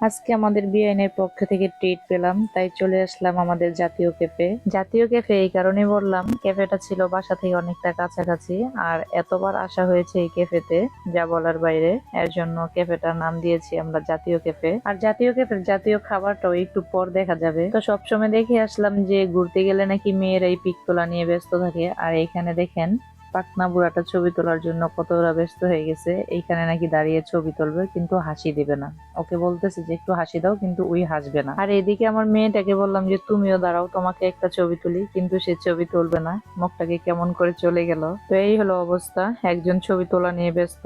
আজকে আমাদের বিআইনের পক্ষ থেকে ট্রিট পেলাম, তাই চলে আসলাম আমাদের জাতীয় ক্যাফে। জাতীয় ক্যাফে এই কারণে বললাম, ক্যাফেটা ছিল বাসা থেকে অনেকটা কাছাকাছি, আর এতবার আসা হয়েছে এই ক্যাফেতে যা বলার বাইরে। এর জন্য ক্যাফেটার নাম দিয়েছি আমরা জাতীয় ক্যাফে। আর জাতীয় ক্যাফের জাতীয় খাবারটাও একটু পর দেখা যাবে। তো সবসময় দেখে আসলাম যে ঘুরতে গেলে নাকি মেয়েরা এই পিক তোলা নিয়ে ব্যস্ত থাকে, আর এইখানে দেখেন পাকনা বুড়াটা ছবি তোলার জন্য কতটা ব্যস্ত হয়ে গেছে। এইখানে নাকি দাঁড়িয়ে ছবি তুলবে, কিন্তু হাসি দিবে না। ওকে বলতেছে যে একটু হাসি দাও, কিন্তু ওই হাসবে না। আর এদিকে আমার মেয়েটাকে বললাম যে তুমিও দাঁড়াও, তোমাকে একটা ছবি তুলি, কিন্তু সে ছবি তুলবে না। মুখটাকে কেমন করে চলে গেল। তো এই হলো অবস্থা, একজন ছবি তোলা নিয়ে ব্যস্ত,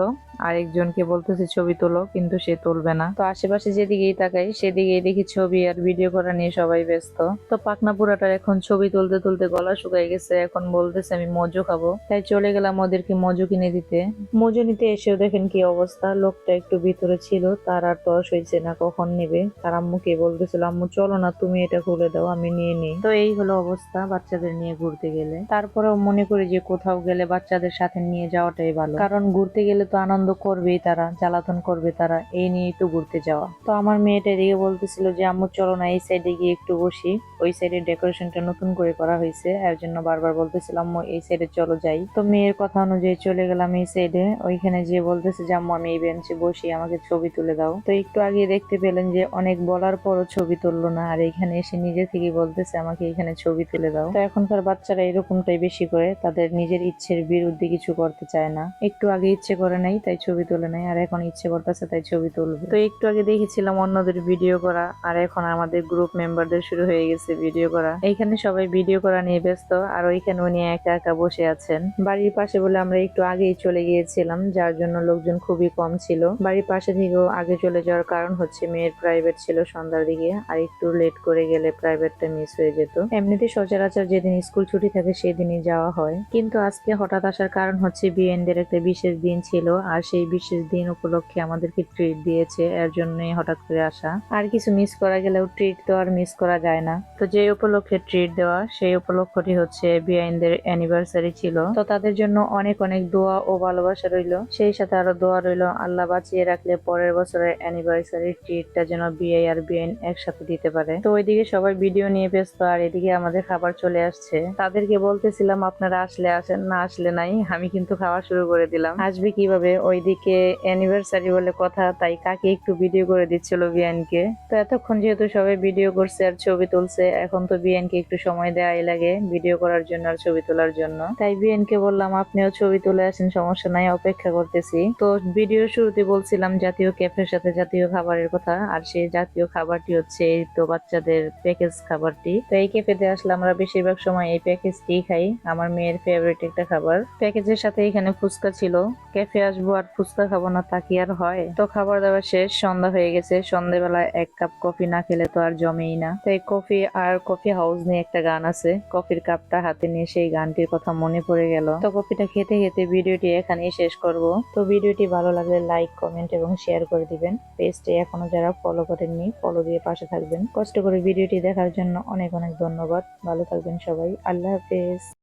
আরেকজনকে বলতেছে ছবি তোলো, কিন্তু সে তুলবে না। তো আশেপাশে যেদিকেই তাকাই সেদিকেই দেখি ছবি আর ভিডিও করা নিয়ে সবাই ব্যস্ত। তো পাকনা বুড়াটার এখন ছবি তুলতে তুলতে গলা শুকাই গেছে, এখন বলতেছে আমি মজু খাবো। তাই চলে গেলাম ওদেরকে মজু কিনে দিতে। মজু নিতে এসেও দেখেন কি অবস্থা, লোকটা একটু ভিতরে ছিল, তার আর তর্স হয়েছে না কখন নিবে। তার আম্মুকে বলতেছিল আম্মু চলো না, তুমি এটা খুলে দাও, আমি নিয়ে নিই। তো এই হলো অবস্থা বাচ্চাদের নিয়ে ঘুরতে গেলে। তারপরেও মনে করি যে কোথাও গেলে বাচ্চাদের সাথে নিয়ে যাওয়াটাই ভালো, কারণ ঘুরতে গেলে তো আনন্দ করবেই তারা, জ্বালাতন করবে তারা, এই নিয়েই তো ঘুরতে যাওয়া। তো আমার মেয়েটা এদিকে বলতেছিল যে আম্মু চলো না এই সাইডে গিয়ে একটু বসি, ওই সাইডে ডেকোরেশনটা নতুন করে করা হয়েছে, এর জন্য বারবার বলতেছিলাম আম্মু এই সাইডে চলো যাই। তো মেয়ের কথা অনুযায়ী চলে গেলাম এই সাইডে। ওইখানে যে বলতেছে যে আম্মু আমি এই বেঞ্চে বসি, আমাকে ছবি তুলে দাও। তো একটু আগে দেখতে পেলেন যে অনেক বলার পরও ছবি তুললো না, আর এখানে এসে নিজে থেকে বলতেছে আমাকে এখানে ছবি তুলে দাও। তো এখনকার বাচ্চারা এরকমটাই বেশি করে, তাদের নিজের ইচ্ছের বিরুদ্ধে কিছু করতে চায় না। একটু আগে ইচ্ছে করে নাই তাই ছবি তুলে নাই, আর এখন ইচ্ছে করতেছে তাই ছবি তুলবে। তো একটু আগে দেখেছিলাম অন্যদের ভিডিও করা, আর এখন আমাদের গ্রুপ মেম্বারদের শুরু হয়ে গেছে ভিডিও করা। এইখানে সবাই ভিডিও করা নিয়ে ব্যস্ত, আর ওইখানে উনি একা একা বসে আছেন। বাড়ির পাশে বলে আমরা একটু আগেই চলে গিয়েছিলাম, যার জন্য লোকজন খুবই কম ছিল। বাড়ির পাশে থেকেও আগে চলে যাওয়ার কারণ হচ্ছে মেয়ের প্রাইভেট ছিল সন্ধ্যার দিকে, আর একটু লেট করে গেলে প্রাইভেটটা মিস হয়ে যেত। এমনিতে সচরাচর যেদিন স্কুল ছুটি থাকে সেদিনই যাওয়া হয়, কিন্তু আজকে হঠাৎ আসার কারণ হচ্ছে বিএনদের একটা বিশেষ দিন ছিল, আর সেই বিশেষ দিন উপলক্ষে আমাদেরকে ট্রিট দিয়েছে, এর জন্যই হঠাৎ করে আসা। আর কিছু মিস করা গেলেও ট্রিট তো আর মিস করা যায় না। তো যে উপলক্ষে ট্রিট দেওয়া, সেই উপলক্ষটি হচ্ছে বিআইনদের অ্যানিভার্সারি ছিল। তো তাদের জন্য অনেক অনেক দোয়া ও ভালোবাসা রইলো, সেই সাথে আরো দোয়া রইলো আল্লাহ বাঁচিয়ে রাখলে পরের বছরের অ্যানিভার্সারি ট্রিটটা যেন বিআই আর বিআইন একসাথে দিতে পারে। তো ওইদিকে সবাই ভিডিও নিয়ে ব্যস্ত, আর এদিকে আমাদের খাবার চলে আসছে। তাদেরকে বলতেছিলাম আপনারা আসলে আসেন, না আসলে নাই। আমি কিন্তু খাওয়া শুরু করে দিলাম, আসবে কিভাবে, ওইদিকে অ্যানিভার্সারি বলে কথা, তাই কাকে একটু ভিডিও করে দিচ্ছিল বিয়ানকে। তো এতক্ষণ যেহেতু সবাই ভিডিও করছে আর ছবি তুলছে, এখন তো বিয়ানকে একটু সময় দেওয়াই লাগে ভিডিও করার জন্য আর ছবি তোলার জন্য। তাই বিয়ানকে বললাম আপনিও ছবি তুলে আসেন, সমস্যা নাই, অপেক্ষা করতেছি। তো ভিডিও শুরুতে বলছিলাম জাতীয় ক্যাফের সাথে জাতীয় খাবারের কথা, আর সেই জাতীয় খাবারটি হচ্ছে এই তো বাচ্চাদের প্যাকেজ খাবারটি। তো এই ক্যাফেতে আসলে আমরা বেশিরভাগ সময় এই প্যাকেজটি খাই, আমার মেয়ের ফেভারিট একটা খাবার। প্যাকেজের সাথে এখানে ফুচকা ছিল। ক্যাফে আসবো আর ফুচকা খাবো না তা কি আর হয়। তো খাবার দাবার শেষ, সন্ধ্যা হয়ে গেছে। সন্ধ্যাবেলা এক কাপ কফি না খেলে তো আর জমেই না। তো এই কফি আর কফি হাউস নিয়ে একটা গান আছে, কফির কাপটা হাতে নিয়ে সেই গানটির কথা মনে পড়ে গেল। তো কফিটা খেতে খেতে ভিডিওটি এখানেই শেষ করব। তো ভিডিওটি ভালো লাগলে লাইক, কমেন্ট এবং শেয়ার করে দিবেন। পেজটি এখনো যারা ফলো করেননি ফলো দিয়ে পাশে থাকবেন। কষ্ট করে ভিডিওটি দেখার জন্য অনেক অনেক ধন্যবাদ। ভালো থাকবেন সবাই, আল্লাহ হাফেজ।